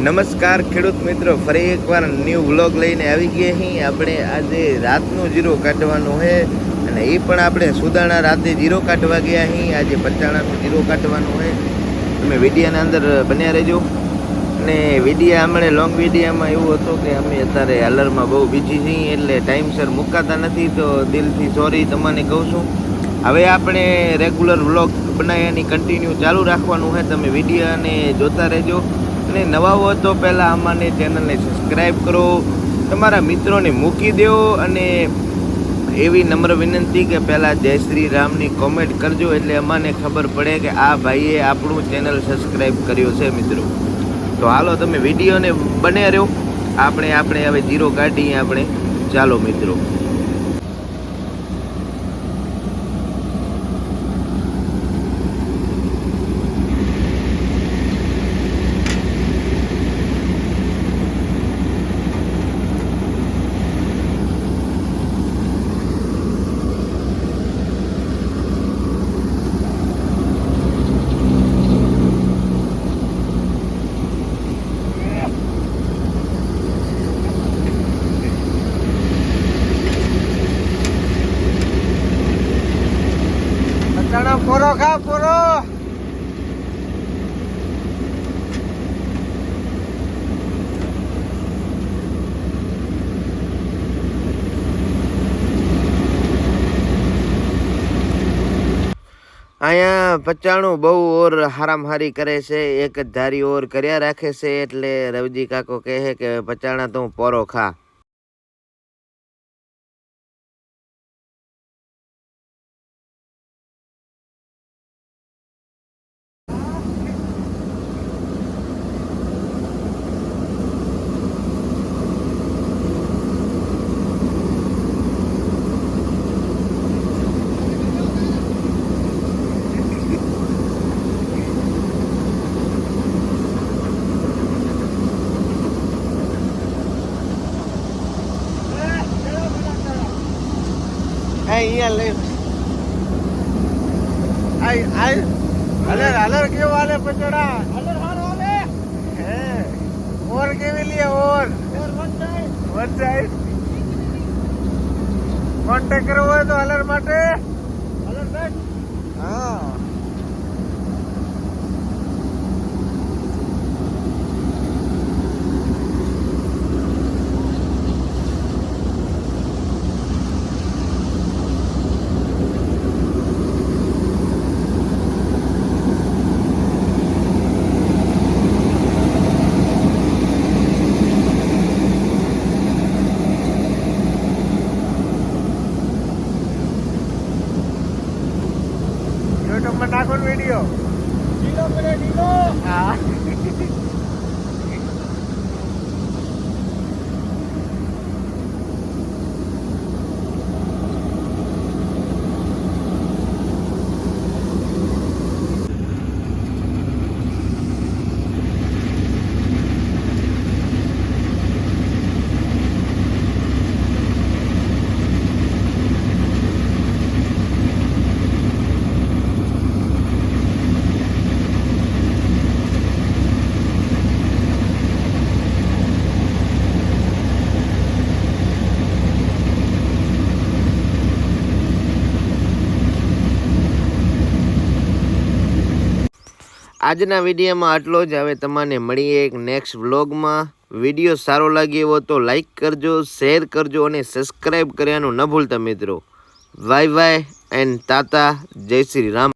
નમસ્કાર ખેડૂત મિત્રો, ફરી એકવાર ન્યૂ વ્લોગ લઈને આવી ગયા અહીં. આપણે આજે રાતનું જીરો કાઢવાનું છે અને એ પણ આપણે સુદાણા રાતે જીરો કાઢવા ગયા અહીં. આજે પચાણાનું જીરો કાઢવાનું છે. તમે વિડીયાના અંદર બન્યા રહેજો. અને વિડીયા હમણે લોંગ વિડીયામાં એવું હતું કે અમે અત્યારે હાલરમાં બહુ બીજી છીએ એટલે ટાઈમસર મુકાતા નથી, તો દિલથી સોરી તમને કહું છું. હવે આપણે રેગ્યુલર વ્લોગ બનાવ્યાની કન્ટિન્યુ ચાલુ રાખવાનું છે. તમે વિડીયાને જોતા રહેજો અને નવા હો તો પહેલાં અમારી ચેનલને સબસ્ક્રાઈબ કરો, તમારા મિત્રોને મૂકી દો અને એવી નમ્ર વિનંતી કે પહેલાં જય શ્રી રામની કોમેન્ટ કરજો એટલે અમને ખબર પડે કે આ ભાઈએ આપણું ચેનલ સબસ્ક્રાઈબ કર્યો છે મિત્રો. તો હાલો તમે વિડીયોને બને રહ્યો. આપણે હવે જીરો કાઢીએ આપણે. ચાલો મિત્રો. પૂરો ખા પૂરો. અહીંયા 95 બહુ ઓર હારામ હારી કરે છે, એક જ ધારી ઓર કર્યા રાખે છે એટલે રવજી કાકો કહે કે 95 તો પોરો ખા. અહીંયા લઈ હલર કેવો હાલે પચડા? હલર હારો હાલે. હે ઓર કેવી લે? ઓર વન સાઈડ કોન્ટેક્ટ કરવો હોય તો હલર માટે હલર સાઈડ. હા YouTube નાખો વિડીયો. ઢીલો કરે ઢીલો. હા આજના વિડીયોમાં આટલો જ. હવે તમને મળીએ એક નેક્સ્ટ વ્લોગમાં. વિડીયો સારો લાગ્યો હોય તો લાઈક કરજો, શેર કરજો અને સબસ્ક્રાઈબ કરવાનું ન ભૂલતા મિત્રો. બાય બાય એન્ડ તાતા. જય શ્રી રામ.